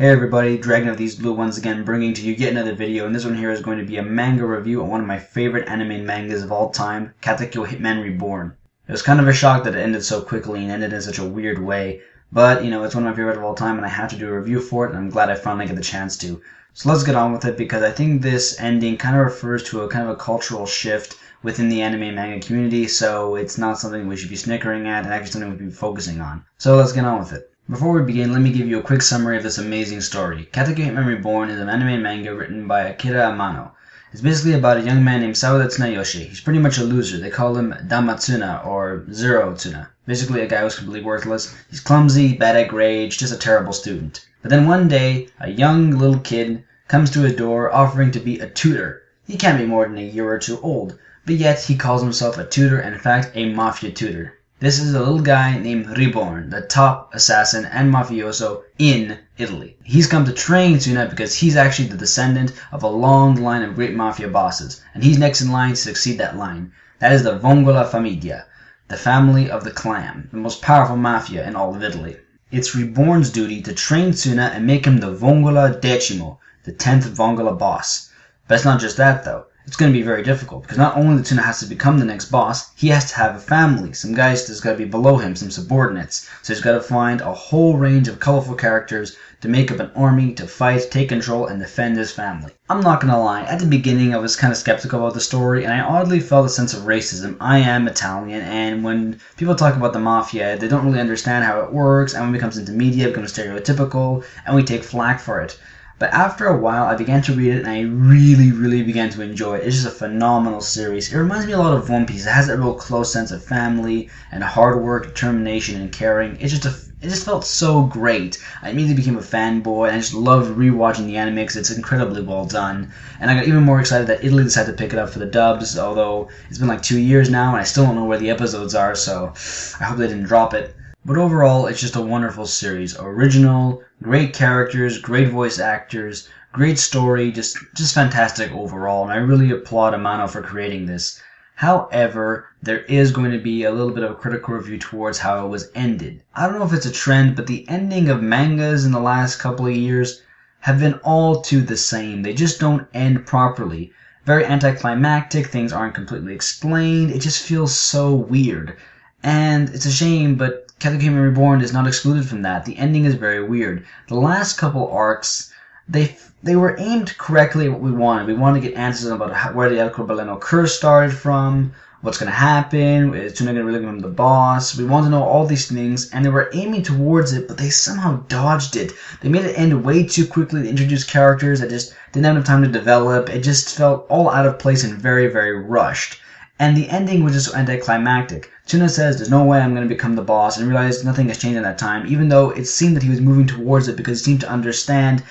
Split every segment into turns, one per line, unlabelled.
Hey everybody, Dragon of these blue ones again, bringing to you yet another video, and this one here is going to be a manga review on one of my favorite anime mangas of all time, Katekyo Hitman Reborn. It was kind of a shock that it ended so quickly and ended in such a weird way, but it's one of my favorites of all time and I have to do a review for it, and I'm glad I finally get the chance to. So let's get on with it, because I think this ending kind of refers to a kind of a cultural shift within the anime manga community, so it's not something we should be snickering at and actually something we should be focusing on. So let's get on with it. Before we begin, let me give you a quick summary of this amazing story. Katekyo Hitman Reborn is an anime manga written by Akira Amano. It's basically about a young man named Sawada Tsunayoshi. He's pretty much a loser. They call him Damatsuna, or Zero Tsuna. Basically a guy who's completely worthless. He's clumsy, bad at grades, just a terrible student. But then one day, a young little kid comes to his door offering to be a tutor. He can't be more than a year or two old, but yet he calls himself a tutor, and in fact a mafia tutor. This is a little guy named Reborn, the top assassin and mafioso in Italy. He's come to train Tsuna because he's actually the descendant of a long line of great mafia bosses, and he's next in line to succeed that line. That is the Vongola Famiglia, the family of the clan, the most powerful mafia in all of Italy. It's Reborn's duty to train Tsuna and make him the Vongola Decimo, the 10th Vongola boss. But it's not just that though. It's going to be very difficult, because not only Tsuna has to become the next boss, he has to have a family, some guys that's got to be below him, some subordinates. So he's got to find a whole range of colorful characters to make up an army to fight, take control, and defend his family. I'm not going to lie, at the beginning I was kind of skeptical about the story, and I oddly felt a sense of racism. I am Italian, and when people talk about the mafia, they don't really understand how it works, and when it comes into media, it becomes stereotypical, and we take flack for it. But after a while, I began to read it, and I really began to enjoy it. It's just a phenomenal series. It reminds me a lot of One Piece. It has that real close sense of family and hard work, determination, and caring. It just felt so great. I immediately became a fanboy, and I just loved rewatching the anime because it's incredibly well done. And I got even more excited that Italy decided to pick it up for the dubs, although it's been like 2 years now, and I still don't know where the episodes are, so I hope they didn't drop it. But overall, it's just a wonderful series. Original, great characters, great voice actors, great story, just fantastic overall, and I really applaud Amano for creating this. However, there is going to be a little bit of a critical review towards how it was ended. I don't know if it's a trend, but the ending of mangas in the last couple of years have been all too the same. They just don't end properly. Very anticlimactic, things aren't completely explained, it just feels so weird. And it's a shame, but Katekyo Hitman Reborn is not excluded from that. The ending is very weird. The last couple arcs, they were aimed correctly at what we wanted. We wanted to get answers about where the El Corbaleno curse started from, what's going to happen, is Tsuna going to really become the boss. We wanted to know all these things, and they were aiming towards it, but they somehow dodged it. They made it end way too quickly. They introduced characters that just didn't have enough time to develop. It just felt all out of place and very rushed. And the ending was just so anticlimactic. Tsuna says, there's no way I'm going to become the boss, and realized nothing has changed in that time, even though it seemed that he was moving towards it because he seemed to understand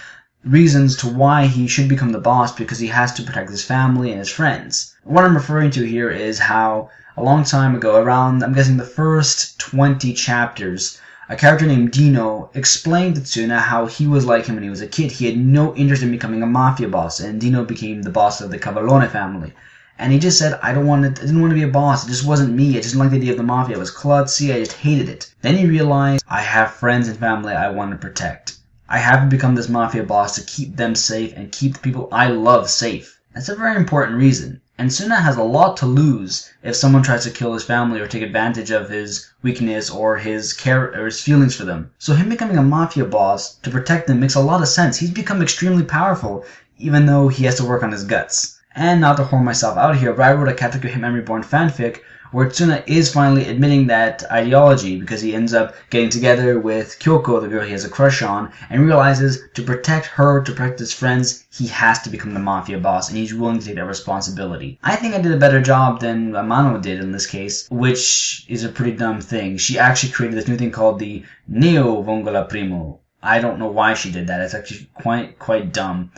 reasons to why he should become the boss, because he has to protect his family and his friends. What I'm referring to here is how, a long time ago, around, I'm guessing the first 20 chapters, a character named Dino explained to Tsuna how he was like him when he was a kid. He had no interest in becoming a mafia boss, and Dino became the boss of the Cavallone family. And he just said, I didn't want to be a boss. It just wasn't me. I just didn't like the idea of the mafia. It was klutzy. I just hated it. Then he realized, I have friends and family I want to protect. I have to become this mafia boss to keep them safe and keep the people I love safe. That's a very important reason. And Tsuna has a lot to lose if someone tries to kill his family or take advantage of his weakness or his care or his feelings for them. So him becoming a mafia boss to protect them makes a lot of sense. He's become extremely powerful, even though he has to work on his guts. And not to whore myself out here, but I wrote a Katekyo Hitman Reborn fanfic where Tsuna is finally admitting that ideology, because he ends up getting together with Kyoko, the girl he has a crush on, and realizes to protect her, to protect his friends, he has to become the mafia boss, and he's willing to take that responsibility. I think I did a better job than Amano did in this case, which is a pretty dumb thing. She actually created this new thing called the Neo Vongola Primo. I don't know why she did that. It's actually quite dumb.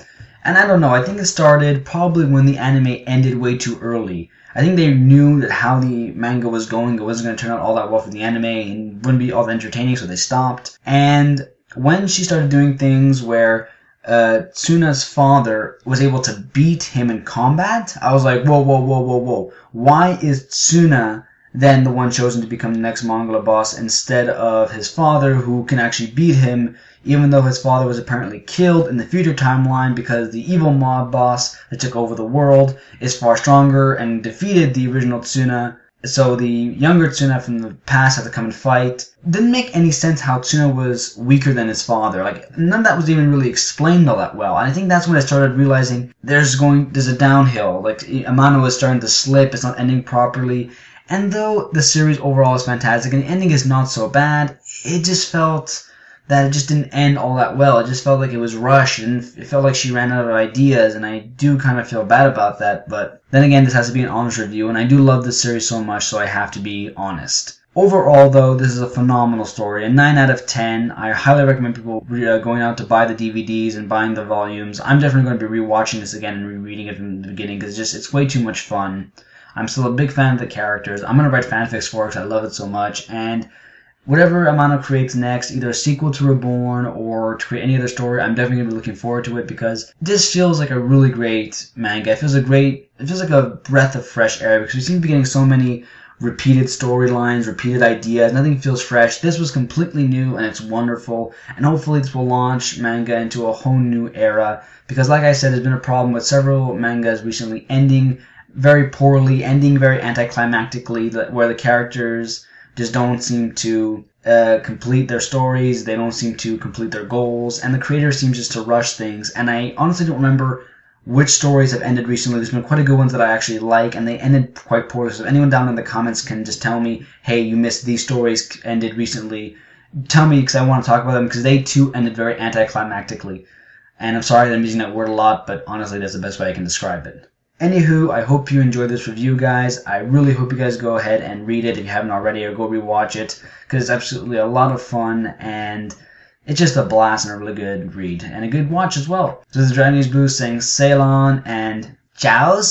And I don't know, I think it started probably when the anime ended way too early. I think they knew that how the manga was going, it wasn't going to turn out all that well for the anime and wouldn't be all that entertaining, so they stopped. And when she started doing things where Tsuna's father was able to beat him in combat, I was like, whoa. Why is Tsuna then the one chosen to become the next Mongola boss instead of his father, who can actually beat him even though his father was apparently killed in the future timeline because the evil mob boss that took over the world is far stronger and defeated the original Tsuna. So the younger Tsuna from the past had to come and fight. Didn't make any sense how Tsuna was weaker than his father. Like, none of that was even really explained all that well. And I think that's when I started realizing there's a downhill. Like, Amano is starting to slip, it's not ending properly. And though the series overall is fantastic and the ending is not so bad, it just felt that it just didn't end all that well. It just felt like it was rushed, and it felt like she ran out of ideas, and I do kind of feel bad about that. But then again, this has to be an honest review, and I do love this series so much, so I have to be honest. Overall, though, this is a phenomenal story, a 9 out of 10. I highly recommend people going out to buy the DVDs and buying the volumes. I'm definitely going to be rewatching this again and rereading it from the beginning, because it's way too much fun. I'm still a big fan of the characters. I'm going to write fanfics for it because I love it so much, and whatever Amano creates next, either a sequel to Reborn or to create any other story, I'm definitely going to be looking forward to it because this feels like a really great manga. It feels like a breath of fresh air because we seem to be getting so many repeated storylines, repeated ideas. Nothing feels fresh. This was completely new and it's wonderful. And hopefully this will launch manga into a whole new era because, like I said, there's been a problem with several mangas recently ending very poorly, ending very anticlimactically, where the characters just don't seem to complete their stories, they don't seem to complete their goals, and the creator seems just to rush things. And I honestly don't remember which stories have ended recently. There's been quite a good ones that I actually like, and they ended quite poorly. So if anyone down in the comments can just tell me, hey, you missed these stories ended recently, tell me because I want to talk about them because they too ended very anticlimactically. And I'm sorry that I'm using that word a lot, but honestly that's the best way I can describe it. Anywho, I hope you enjoyed this review, guys. I really hope you guys go ahead and read it if you haven't already, or go rewatch it, because it's absolutely a lot of fun, and it's just a blast and a really good read, and a good watch as well. So this is Dragon Blue saying Ceylon, and Ciao!